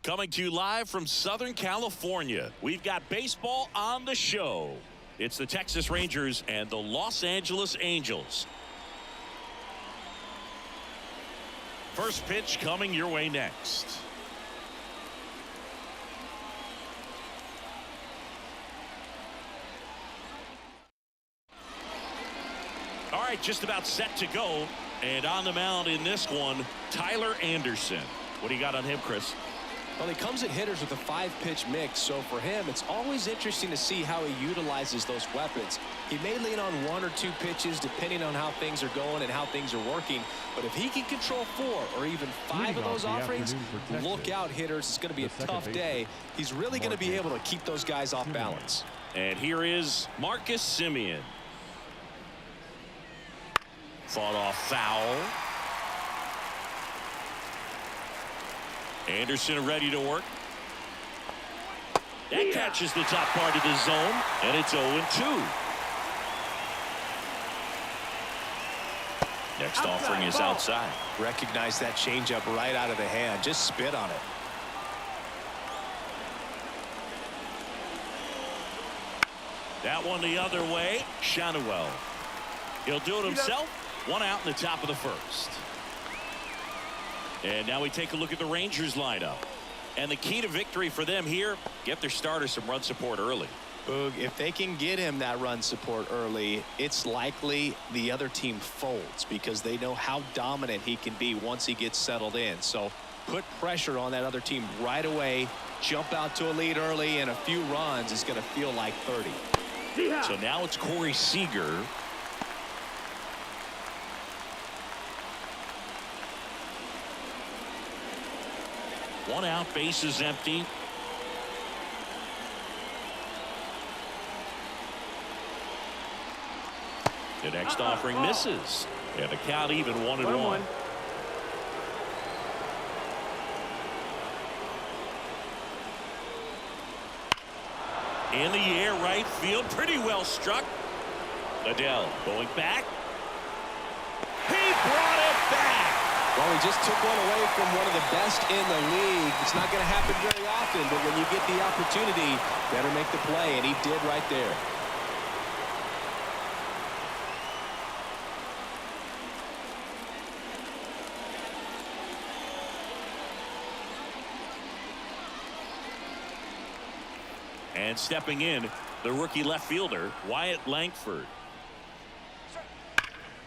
Coming to you live from Southern California, we've got baseball on the show. It's the Texas Rangers and the Los Angeles Angels. First pitch coming your way next. All right, just about set to go. And on the mound in this one, Tyler Anderson. What do you got on him, Chris? Well, he comes at hitters with a 5-pitch mix, so for him, it's always interesting to see how he utilizes those weapons. He may lean on 1 or 2 pitches depending on how things are going and how things are working, but if he can control 4 or even 5 of those offerings, look out, hitters. It's going to be a tough day. He's really going to be able to keep those guys off balance. And here is Marcus Semien. Fought off foul. Anderson ready to work. That catches the top part of the zone, and it's 0-2. Next offering is outside. Recognize that changeup right out of the hand. Just spit on it. That one the other way. Shanuel. He'll do it himself. 1 out in the top of the first. And now we take a look at the Rangers lineup. And the key to victory for them here, get their starter some run support early. Boog, if they can get him that run support early, it's likely the other team folds because they know how dominant he can be once he gets settled in. So put pressure on that other team right away. Jump out to a lead early, and a few runs is going to feel like 30. So now it's Corey Seager. One out, base is empty. The next offering misses. And the count even 1-1. In the air, right field, pretty well struck. Adele going back. He brought it back. Well, he just took one away from one of the best in the league. It's not going to happen very often, but when you get the opportunity, better make the play, and he did right there. And stepping in, the rookie left fielder, Wyatt Langford.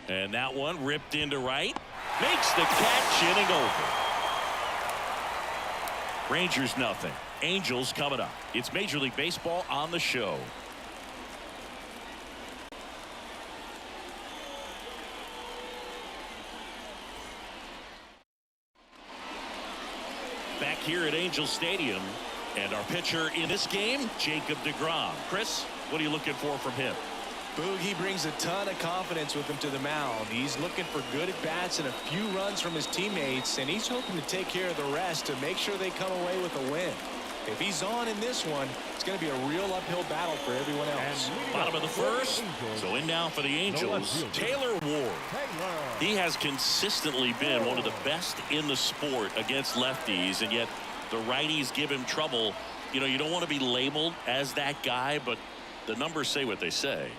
And that one ripped into right. Makes the catch, inning over. Rangers nothing. Angels coming up. It's Major League Baseball on the show. Back here at Angel Stadium. And our pitcher in this game, Jacob deGrom. Chris, what are you looking for from him? Boog, he brings a ton of confidence with him to the mound. He's looking for good at-bats and a few runs from his teammates, and he's hoping to take care of the rest to make sure they come away with a win. If he's on in this one, it's going to be a real uphill battle for everyone else. Bottom of the first. So in now for the Angels, Taylor Ward. He has consistently been one of the best in the sport against lefties, and yet the righties give him trouble. You know, you don't want to be labeled as that guy, but the numbers say what they say.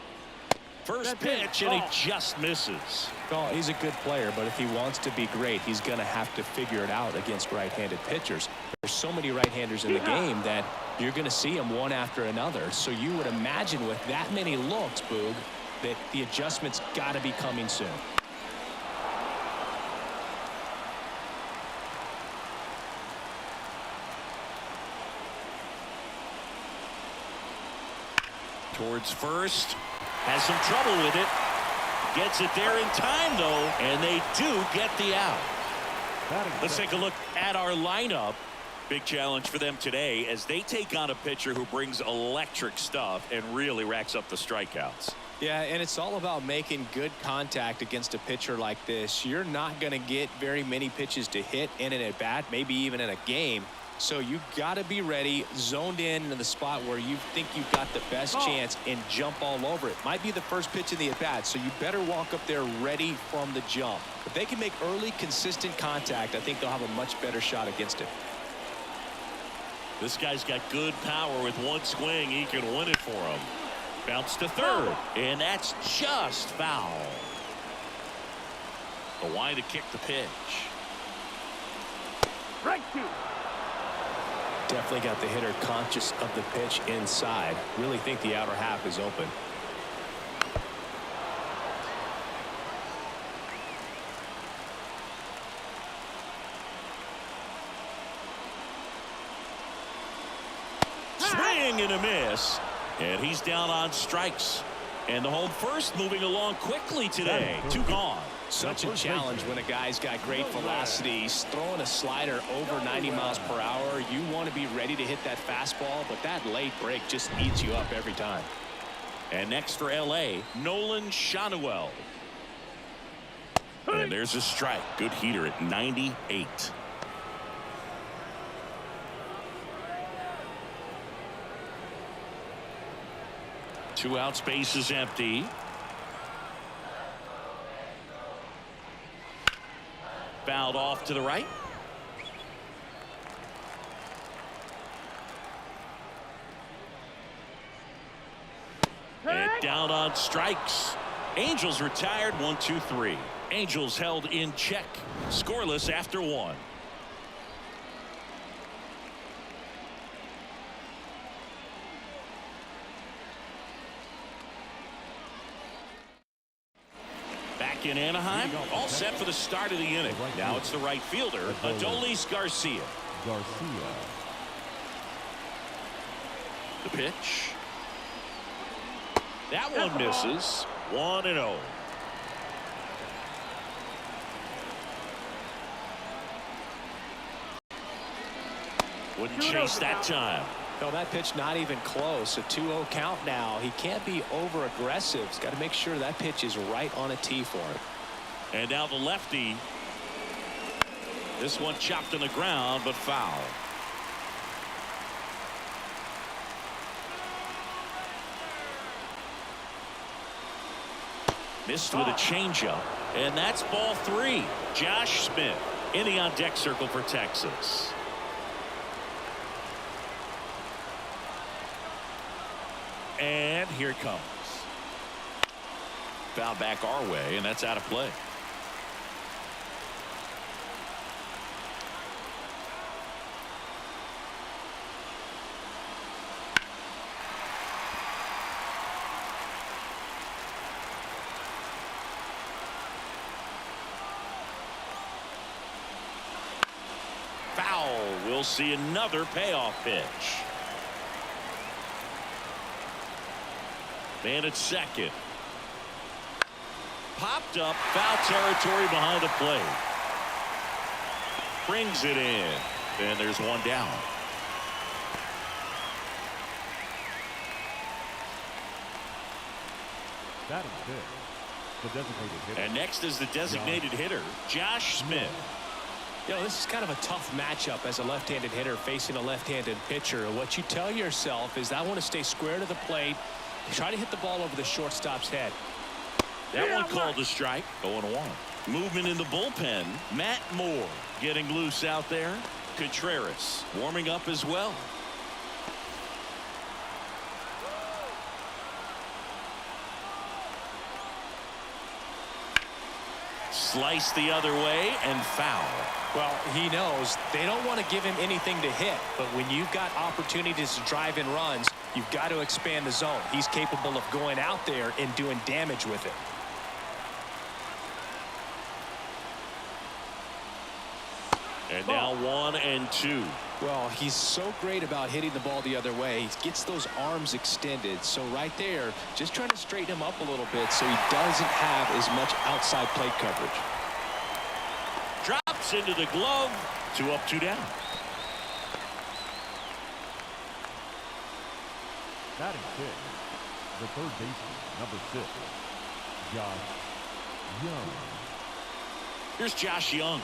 First pitch, and he just misses. Well, he's a good player, but if he wants to be great, he's going to have to figure it out against right-handed pitchers. There's so many right-handers in the game that you're going to see them one after another. So you would imagine with that many looks, Boog, that the adjustment's got to be coming soon. Towards first. Has some trouble with it. Gets it there in time, though, and they do get the out. Let's take a look at our lineup. Big challenge for them today as they take on a pitcher who brings electric stuff and really racks up the strikeouts. Yeah, and it's all about making good contact against a pitcher like this. You're not going to get very many pitches to hit in an at-bat, maybe even in a game. So you got to be ready, zoned in to the spot where you think you've got the best chance and jump all over it. Might be the first pitch in the at-bat, so you better walk up there ready from the jump. If they can make early, consistent contact, I think they'll have a much better shot against it. This guy's got good power. With one swing, he can win it for him. Bounce to third, and that's just foul. Kwai to kick the pitch. Definitely got the hitter conscious of the pitch inside. Really think the outer half is open. Swing and a miss. And he's down on strikes. And the home first moving along quickly today. 2 gone. Such a challenge when a guy's got great velocity. He's throwing a slider over 90 miles per hour. You want to be ready to hit that fastball, but that late break just eats you up every time. And next for L.A., Nolan Shanuel. And there's a strike. Good heater at 98. Two outs, base is empty. Fouled off to the right. And down on strikes. Angels retired 1-2-3. Angels held in check. Scoreless after 1. Back in Anaheim, all set for the start of the inning. Now it's the right fielder, Adolis Garcia. The pitch. That one misses. 1-0. Wouldn't chase that time. No, that pitch not even close. A 2-0 count now. He can't be over aggressive. He's got to make sure that pitch is right on a tee for him. And now the lefty. This one chopped on the ground, but foul. Missed with a changeup, and that's ball 3. Josh Smith in the on-deck circle for Texas. And here it comes. Foul back our way, and that's out of play. Foul. We'll see another payoff pitch. Man at second. Popped up, foul territory behind the plate. Brings it in. And there's one down. That is good. The designated hitter. And next is the designated hitter, Josh Smith. You know, this is kind of a tough matchup as a left-handed hitter facing a left-handed pitcher. What you tell yourself is I want to stay square to the plate. Try to hit the ball over the shortstop's head. That one called a strike. 0-1. Movement in the bullpen. Matt Moore getting loose out there. Contreras warming up as well. Slice the other way and foul. Well, he knows they don't want to give him anything to hit, but when you've got opportunities to drive in runs, you've got to expand the zone. He's capable of going out there and doing damage with it. And now 1-2. Well, he's so great about hitting the ball the other way. He gets those arms extended. So right there, just trying to straighten him up a little bit so he doesn't have as much outside plate coverage. Drops into the glove. 2 up, 2 down. Batting 6, the third baseman, number 6, Josh Young. Here's Josh Young.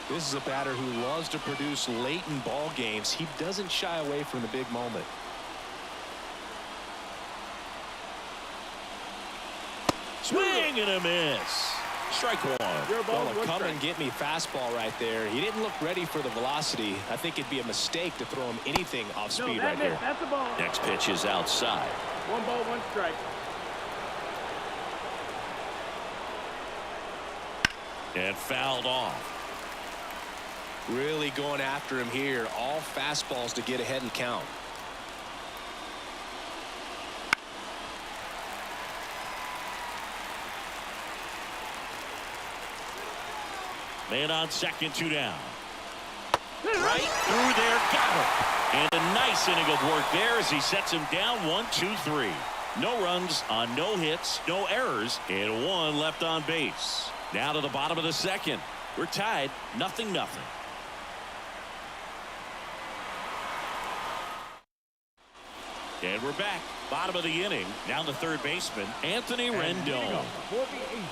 This is a batter who loves to produce late in ball games. He doesn't shy away from the big moment. Swing and a miss. Strike one. Well, a come-and-get-me fastball right there. He didn't look ready for the velocity. I think it'd be a mistake to throw him anything off speed right here. That's a ball. Next pitch is outside. 1 ball, 1 strike. And fouled off. Really going after him here. All fastballs to get ahead and count. Man on second, 2 down. Right through there, got him. And a nice inning of work there as he sets him down 1, 2, 3. No runs on no hits, no errors, and 1 left on base. Now to the bottom of the second. We're tied, 0-0. And we're back. Bottom of the inning. Now the third baseman, Anthony Rendon.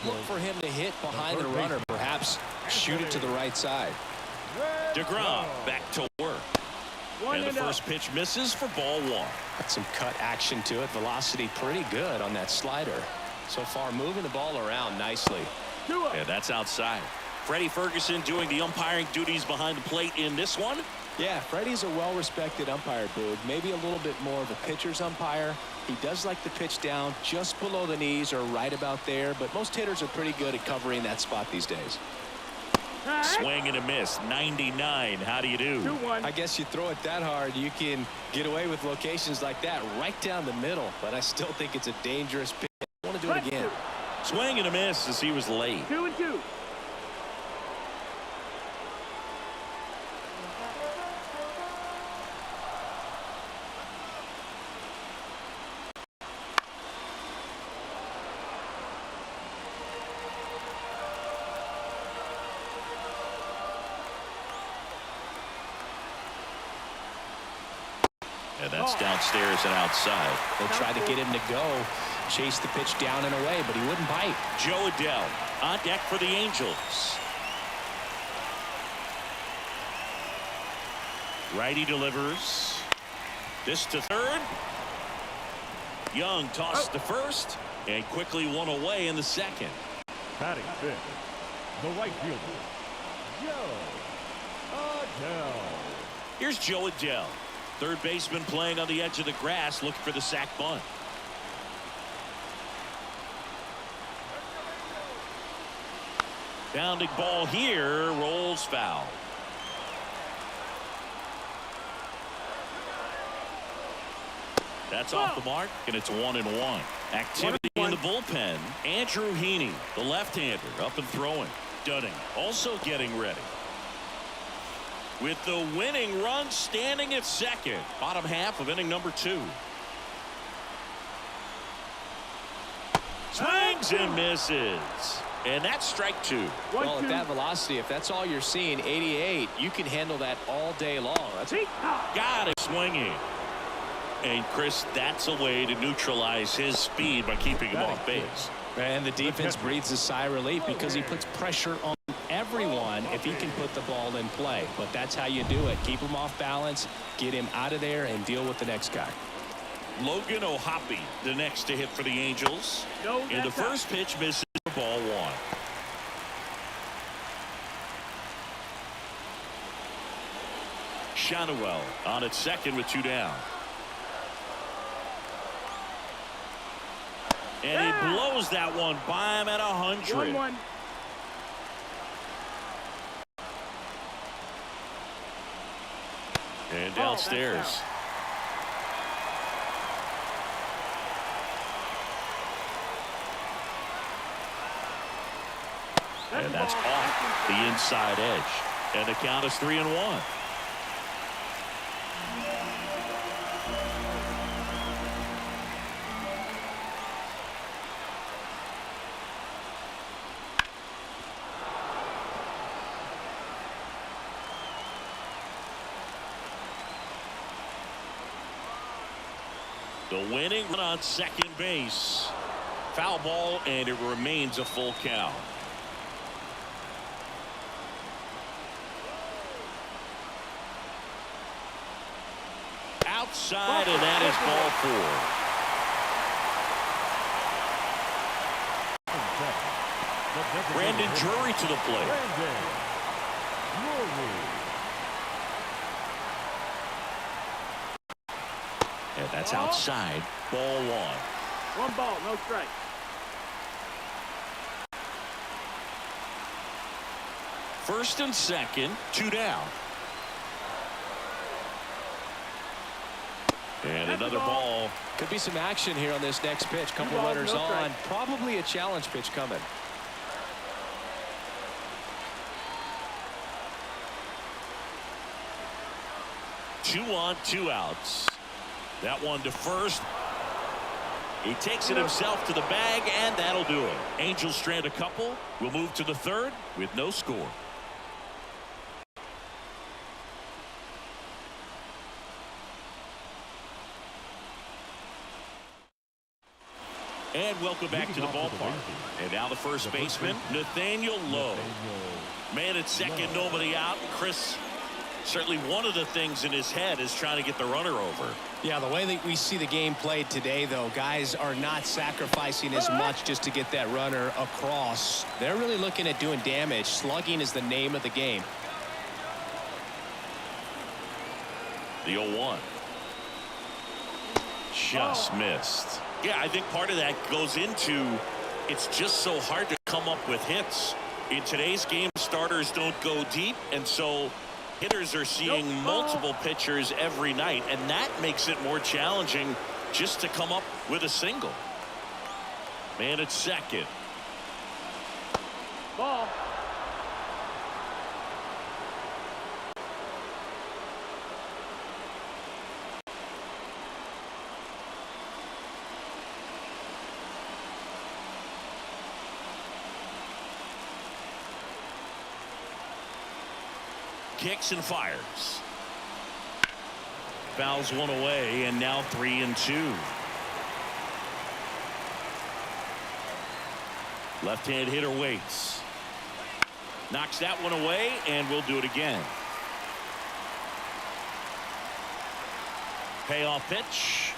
Look for him to hit behind the runner, perhaps shoot it to the right side. DeGrom back to work. And the first pitch misses for ball 1. Got some cut action to it. Velocity pretty good on that slider. So far moving the ball around nicely. And that's outside. Freddie Ferguson doing the umpiring duties behind the plate in this one. Yeah, Freddie's a well-respected umpire, Boog. Maybe a little bit more of a pitcher's umpire. He does like to pitch down just below the knees or right about there, but most hitters are pretty good at covering that spot these days. Swing and a miss. 99. How do you do? 2-1. I guess you throw it that hard, you can get away with locations like that right down the middle, but I still think it's a dangerous pitch. I want to do it again. Swing and a miss as he was late. 2-2. And that's downstairs and outside. They tried to get him to go, chase the pitch down and away, but he wouldn't bite. Joe Adell on deck for the Angels. Righty delivers. This to third. Young tossed to first and quickly one away in the second. Batting fifth, the right fielder, Joe Adell. Here's Joe Adell. Third baseman playing on the edge of the grass, looking for the sac bunt. Bounding ball here, rolls foul. That's off the mark, and it's 1-1. Activity in the bullpen. Andrew Heaney, the left-hander, up and throwing. Dunning also getting ready. With the winning run standing at second. Bottom half of inning number 2. Swings and misses. And that's strike 2. Well, at that velocity, if that's all you're seeing, 88, you can handle that all day long. That's got it swinging. And Chris, that's a way to neutralize his speed by keeping him off base. And the defense breathes a sigh of relief because he puts pressure on everyone if he can put the ball in play. But that's how you do it. Keep him off balance, get him out of there, and deal with the next guy. Logan O'Hoppe, the next to hit for the Angels. And the first pitch misses for ball 1. Shadowell on at second with 2 down. And he blows that one by him at 100. 1-1. And downstairs. And that's off the inside edge. And the count is 3-1. The winning run on second base. Foul ball, and it remains a full count. Outside, and that is ball 4. Brandon Drury to the plate. And that's outside. Ball one. One ball, no strike. First and second, 2 down. And another ball. Could be some action here on this next pitch. Couple runners on. Probably a challenge pitch coming. Two on, 2 outs. That one to first. He takes it himself to the bag, and that'll do it. Angels strand a couple. We'll move to the third with no score. And welcome back to the ballpark. And now the first baseman, Nathaniel Lowe. Man at second, nobody out. Chris, certainly one of the things in his head is trying to get the runner over. Yeah, the way that we see the game played today, though, guys are not sacrificing as much just to get that runner across. They're really looking at doing damage. Slugging is the name of the game. The 0-1. Just missed. Yeah, I think part of that goes into it's just so hard to come up with hits. In today's game, starters don't go deep, and so hitters are seeing multiple pitchers every night, and that makes it more challenging just to come up with a single. Man at second. Ball. Kicks and fires. Fouls one away, and now 3-2. Left-hand hitter waits. Knocks that one away, and we'll do it again. Payoff pitch.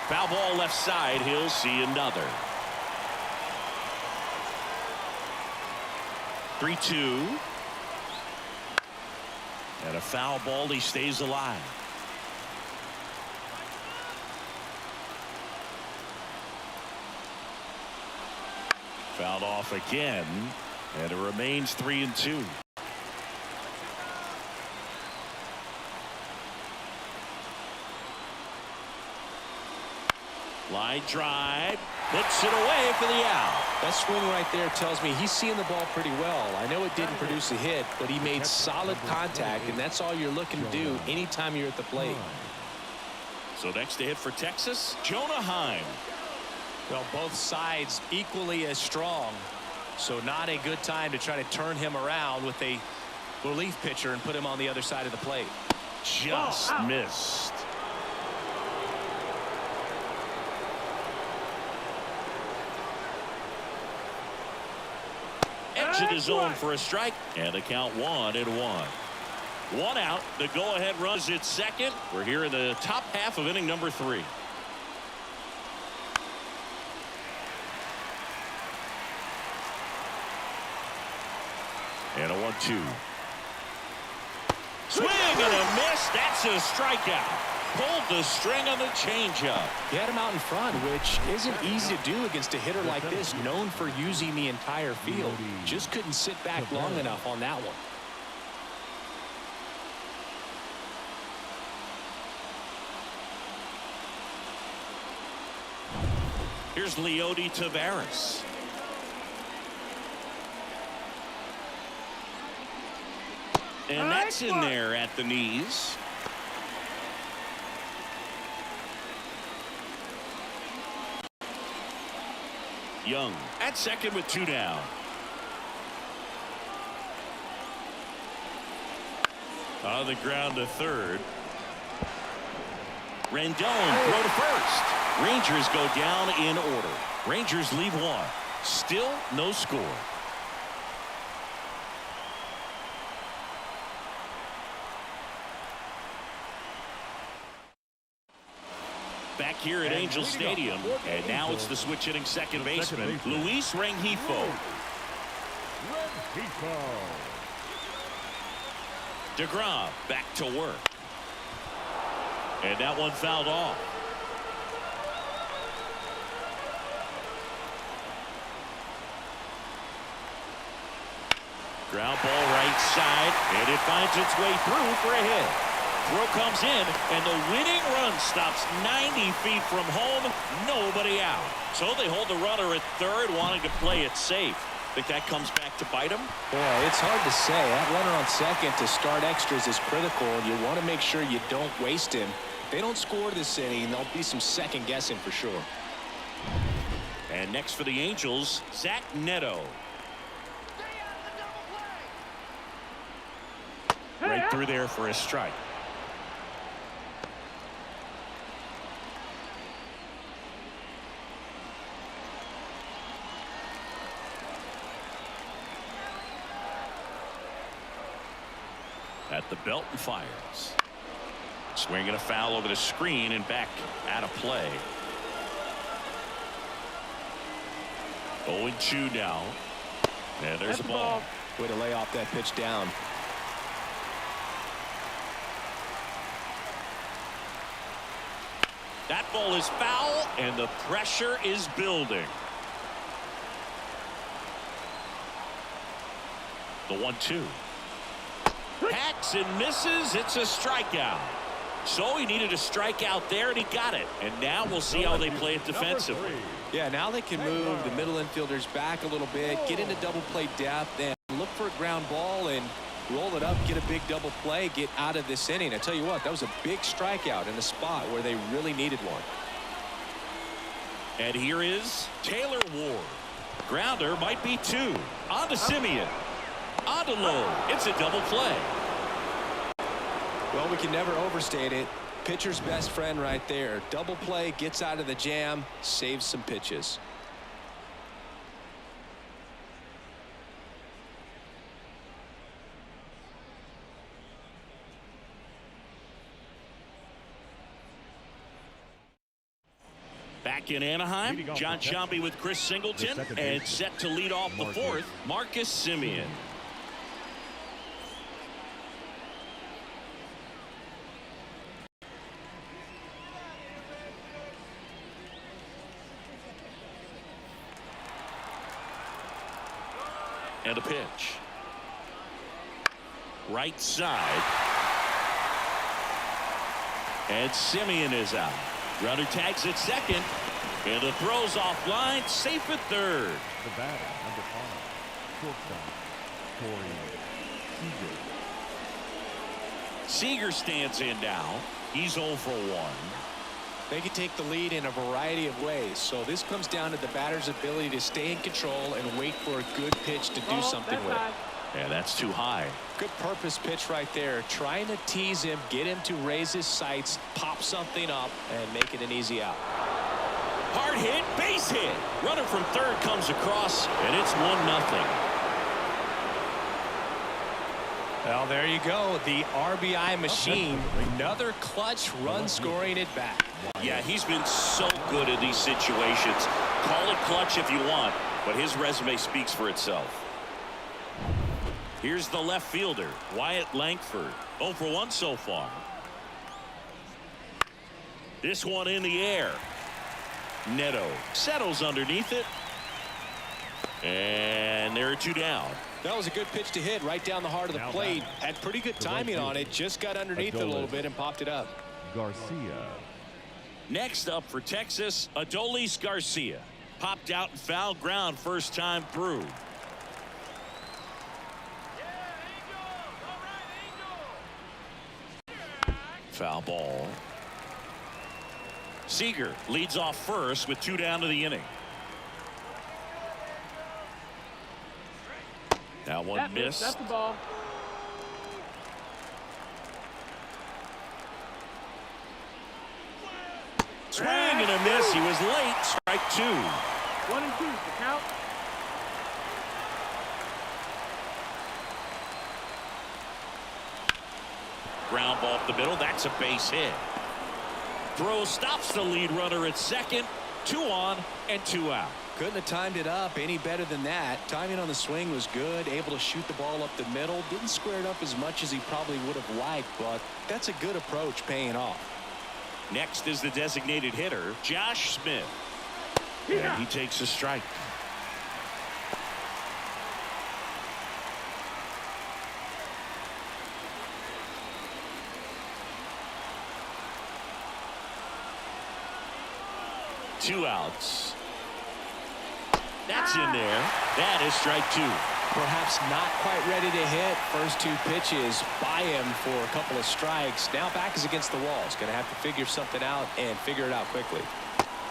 Foul ball left side. He'll see another. 3-2. And a foul ball. He stays alive. Fouled off again, and it remains 3-2. Line drive, puts it away for the out. That swing right there tells me he's seeing the ball pretty well. I know it didn't produce a hit, but he made solid contact, and that's all you're looking to do anytime you're at the plate. So next to hit for Texas, Jonah Heim. Well, both sides equally as strong, so not a good time to try to turn him around with a relief pitcher and put him on the other side of the plate. Just missed. Exit his zone for a strike, and the count 1-1. 1 out. The go-ahead runs at second. We're here in the top half of inning number 3. And a 1-2. Swing and a miss. That's a strikeout. Pulled the string on the changeup. He had him out in front, which isn't easy to do against a hitter like this, known for using the entire field. Just couldn't sit back long enough on that one. Here's Leody Taveras. And that's in there at the knees. Young at second with 2 down. On the ground to third. Rendon throw to first. Rangers go down in order. Rangers leave 1. Still no score. Back here at Angel Stadium. And now it's the switch hitting second baseman, Luis Rengifo. DeGrom back to work. And that one fouled off. Ground ball right side, and it finds its way through for a hit. Throw comes in, and the winning run stops 90 feet from home. Nobody out. So they hold the runner at third, wanting to play it safe. Think that comes back to bite him? Boy, it's hard to say. That runner on second to start extras is critical, and you want to make sure you don't waste him. If they don't score this inning, there'll be some second guessing for sure. And next for the Angels, Zach Neto. Right through there for a strike. At the belt and fires. Swinging a foul over the screen and back out of play. 0-2 now. And there's a ball. Way to lay off that pitch down. That ball is foul, and the pressure is building. The 1-2. Hacks and misses. It's a strikeout. So he needed a strikeout there, and he got it. And now we'll see how they play it defensively. Yeah, now they can move the middle infielders back a little bit, get into double play depth, and look for a ground ball and roll it up, get a big double play, get out of this inning. I tell you what, that was a big strikeout in a spot where they really needed one. And here is Taylor Ward. Grounder might be two. On to Simeon. On to Lowe. It's a double play. Well, we can never overstate it. Pitcher's best friend right there. Double play, gets out of the jam, saves some pitches. Back in Anaheim, John Sciambi with Chris Singleton, and set to lead off the fourth, Marcus Simeon. And a pitch. Right side. And Simeon is out. Runner tags at second. And the throw's offline. Safe at third. The batter, number 5, shortstop, Corey Seager. Seager stands in now. He's 0 for 1. They can take the lead in a variety of ways. So this comes down to the batter's ability to stay in control and wait for a good pitch to do something with it. Yeah, that's too high. Good purpose pitch right there. Trying to tease him, get him to raise his sights, pop something up, and make it an easy out. Hard hit, base hit. Runner from third comes across, and it's 1-0. Well, there you go. The RBI machine. Another clutch run scoring it back. Yeah, he's been so good in these situations. Call it clutch if you want, but his resume speaks for itself. Here's the left fielder, Wyatt Langford. 0 for 1 so far. This one in the air. Neto settles underneath it. And there are 2 down. That was a good pitch to hit right down the heart of the plate. Had pretty good timing on it. Just got underneath it a little bit and popped it up. Garcia. Next up for Texas, Adolis Garcia. Popped out and foul ground first time through. Foul ball. Seager leads off first with 2 down to the inning. Now one missed. That's the ball. Swing and a miss. He was late. Strike 2. 1-2. The count. Ground ball up the middle. That's a base hit. Throw stops the lead runner at second. 2 on and 2 out. Couldn't have timed it up any better than that. Timing on the swing was good. Able to shoot the ball up the middle. Didn't square it up as much as he probably would have liked, but that's a good approach, paying off. Next is the designated hitter, Josh Smith. And he takes a strike. Two outs. That's in there. That is strike 2. Perhaps not quite ready to hit. First 2 pitches by him for a couple of strikes. Now back is against the wall. He's going to have to figure something out and figure it out quickly.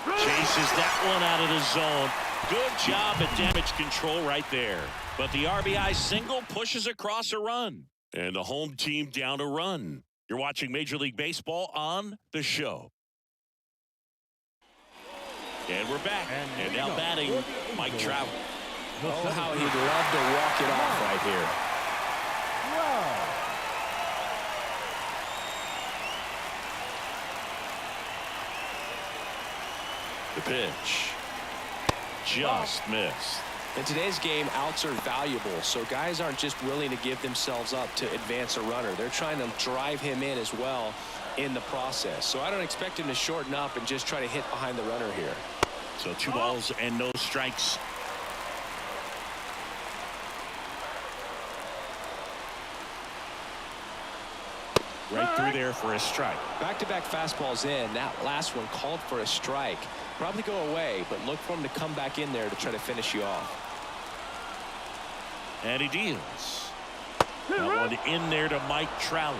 Chases that one out of the zone. Good job at damage control right there. But the RBI single pushes across a run. And the home team down a run. You're watching Major League Baseball on the show. And we're back. And now batting, Mike Trout. Oh, how he'd love to walk it off right here. The pitch. Just missed. In today's game, outs are valuable, so guys aren't just willing to give themselves up to advance a runner. They're trying to drive him in as well in the process. So I don't expect him to shorten up and just try to hit behind the runner here. So 2 balls and no strikes. Right through there for a strike. Back-to-back fastballs in. That last one called for a strike. Probably go away, but look for him to come back in there to try to finish you off. And he deals. That one in there to Mike Trout.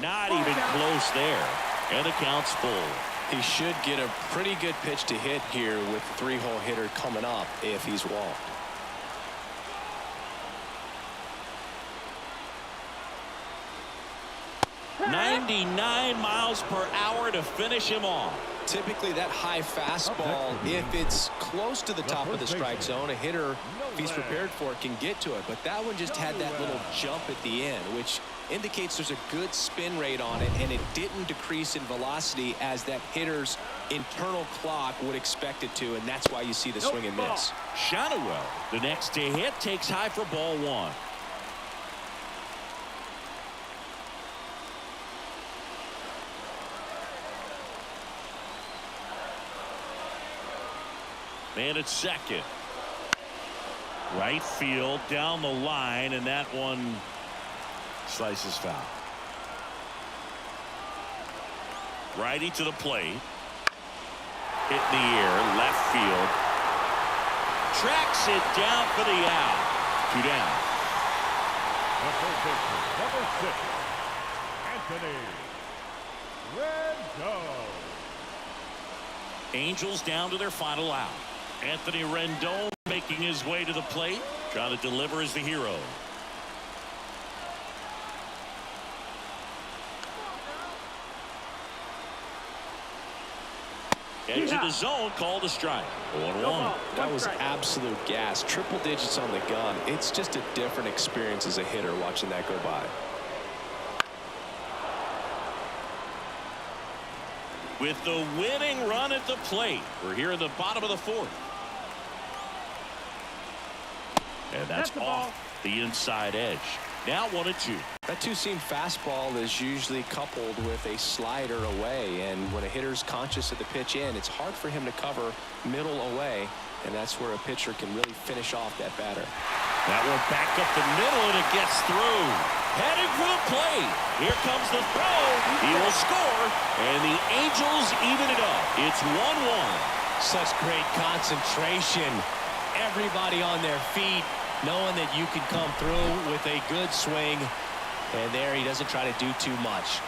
Not even close there. And the count's full. He should get a pretty good pitch to hit here with the 3-hole hitter coming up if he's walked. .99 miles per hour to finish him off. Typically that high fastball, if it's close to the top of the strike zone, a hitter, if he's prepared for it, can get to it. But that one just had that little jump at the end, which indicates there's a good spin rate on it, and it didn't decrease in velocity as that hitter's internal clock would expect it to, and that's why you see the swing and miss. Shadowell, the next to hit, takes high for ball 1. Man at second. Right field down the line, and that one slices foul. Righty to the plate. Hit in the air, left field. Tracks it down for the out. 2 down. Number 6, Anthony Rendon. Angels down to their final out. Anthony Rendon making his way to the plate, trying to deliver as the hero. Edge of the zone, called a strike. 1-1. That was absolute gas. Triple digits on the gun. It's just a different experience as a hitter watching that go by. With the winning run at the plate, we're here in the bottom of the 4th. And that's off the inside edge. Now 1-2. That two-seam fastball is usually coupled with a slider away, and when a hitter's conscious of the pitch in, it's hard for him to cover middle away, and that's where a pitcher can really finish off that batter. That one back up the middle, and it gets through. Heading for the plate. Here comes the throw. He will score, and the Angels even it up. It's 1-1. Such great concentration. Everybody on their feet, knowing that you can come through with a good swing. And there he doesn't try to do too much.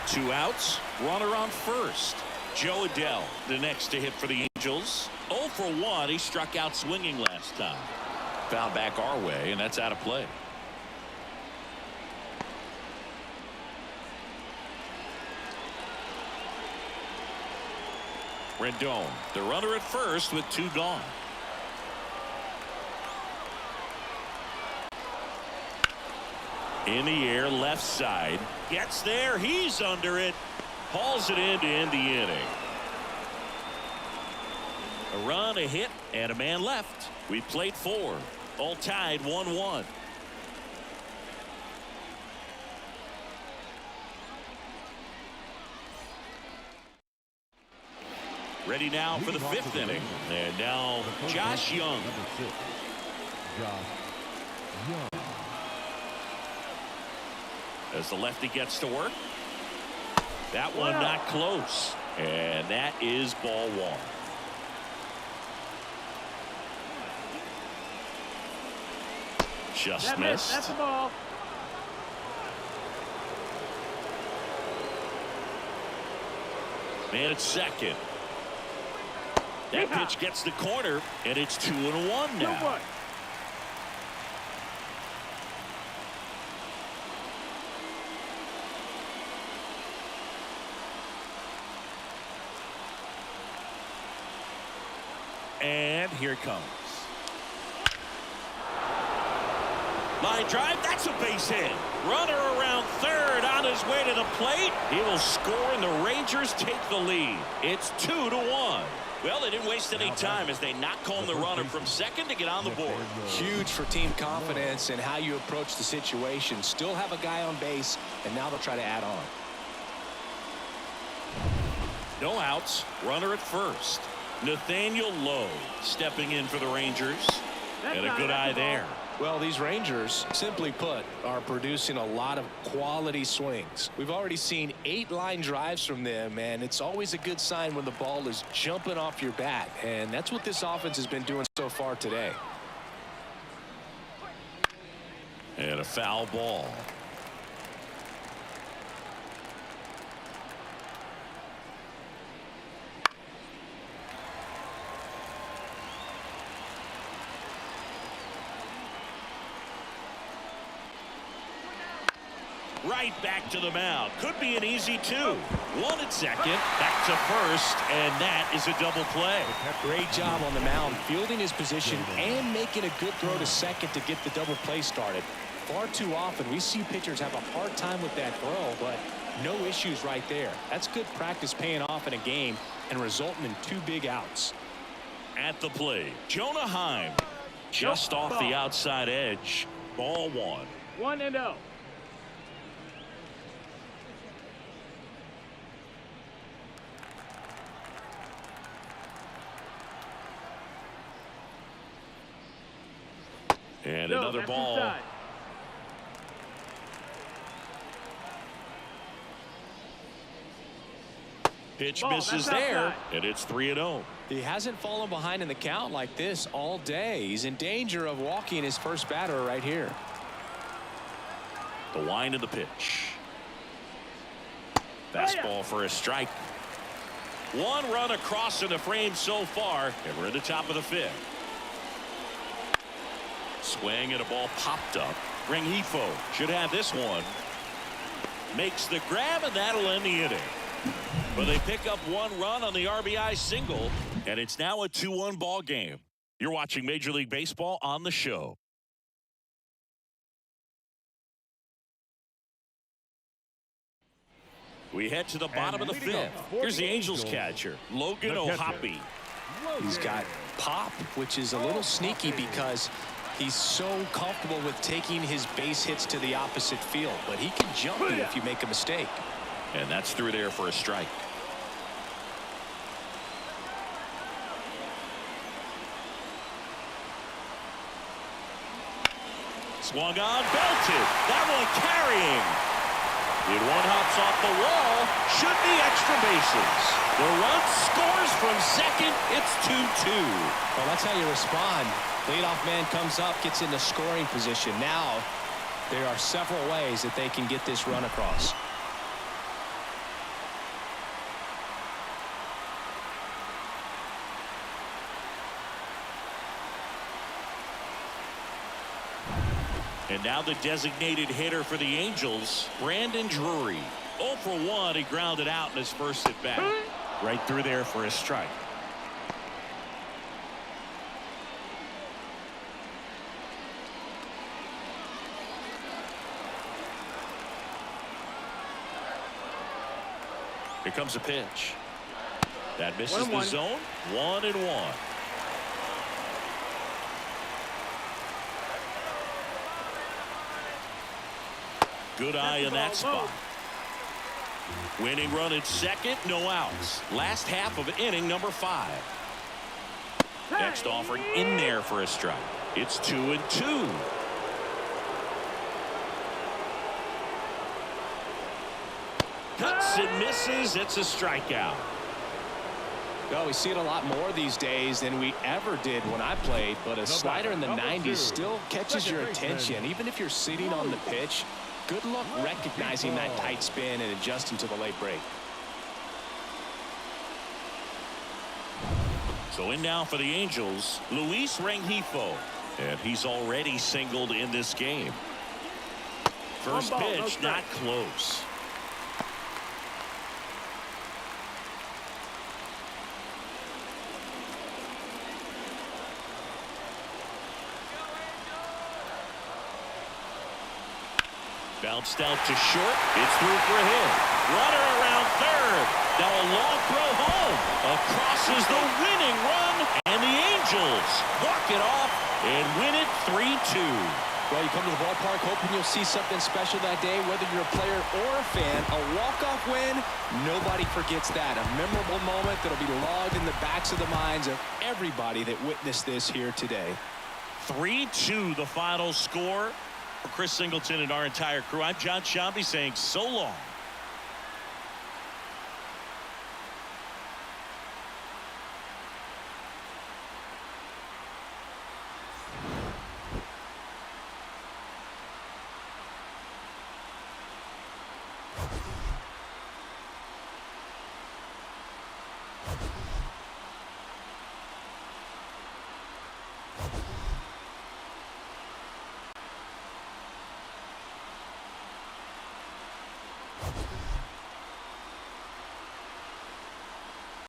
Two outs, runner on first. Joe Adell, the next to hit for the Angels. 0 for 1. He struck out swinging last time. Foul back our way, and that's out of play. Rendon, the runner at first with 2 gone. In the air, left side. Gets there. He's under it. Hauls it in to end the inning. A run, a hit, and a man left. We played 4. All tied 1-1. Ready now for the 5th inning. And now Josh Young. Number 6, Josh Young. As the lefty gets to work. That one not close. And that is ball 1. Just missed. That's the ball. Man at second. That pitch gets the corner, and it's 2-1 now. And here it comes. Line drive, that's a base hit. Runner around third on his way to the plate. He will score, and the Rangers take the lead. It's 2-1. Well, they didn't waste any time as they knock home the runner from second to get on the board. Huge for team confidence and how you approach the situation. Still have a guy on base, and now they'll try to add on. No outs. Runner at first. Nathaniel Lowe stepping in for the Rangers. And a good eye there. Well, these Rangers, simply put, are producing a lot of quality swings. We've already seen 8 line drives from them, and it's always a good sign when the ball is jumping off your bat. And that's what this offense has been doing so far today. And a foul ball. Right back to the mound. Could be an easy 2. 1 at second. Back to first. And that is a double play. Great job on the mound, fielding his position and making a good throw to second to get the double play started. Far too often we see pitchers have a hard time with that throw, but no issues right there. That's good practice paying off in a game and resulting in 2 big outs. At the plate, Jonah Heim. Just off the outside edge. Ball 1. 1-0. And another ball. Inside. Pitch misses there, and it's 3-0. He hasn't fallen behind in the count like this all day. He's in danger of walking his first batter right here. The wind of the pitch. Fastball for a strike. 1 run across in the frame so far, and we're at the top of the 5th. Swing and a ball popped up. Rengifo should have this one. Makes the grab, and that'll end the inning. But they pick up 1 run on the RBI single, and it's now a 2-1 ball game. You're watching Major League Baseball on the show. We head to the bottom of the 5th. Here's the Angels catcher, Logan O'Hoppe. He's got pop, which is a little sneaky because he's so comfortable with taking his base hits to the opposite field, but he can jump you if you make a mistake. And that's through there for a strike. Swung on, belted. That one carrying. The 1 hops off the wall. Should be extra bases. The run scores from second. It's 2-2. Well, that's how you respond. Leadoff man comes up, gets into scoring position. Now there are several ways that they can get this run across. And now the designated hitter for the Angels, Brandon Drury. 0 for 1. He grounded out in his first at bat. Right through there for a strike. Here comes a pitch. That misses the zone. 1-1. Good eye in that spot. Winning run at second, no outs. Last half of inning number 5. Next offering in there for a strike. It's 2-2. Cuts and misses. It's a strikeout. Well, we see it a lot more these days than we ever did when I played, but a slider in the 90s still catches your attention. Even if you're sitting on the pitch, good luck recognizing that tight spin and adjusting to the late break. So in now for the Angels, Luis Rengifo. And he's already singled in this game. First pitch, not close. Bounced out to short. It's through for a hit. Runner around third. Now a long throw home. Crosses the winning run. And the Angels walk it off and win it 3-2. Well, you come to the ballpark hoping you'll see something special that day, whether you're a player or a fan. A walk-off win, nobody forgets that. A memorable moment that'll be logged in the backs of the minds of everybody that witnessed this here today. 3-2 the final score. For Chris Singleton and our entire crew, I'm John Shambi saying so long.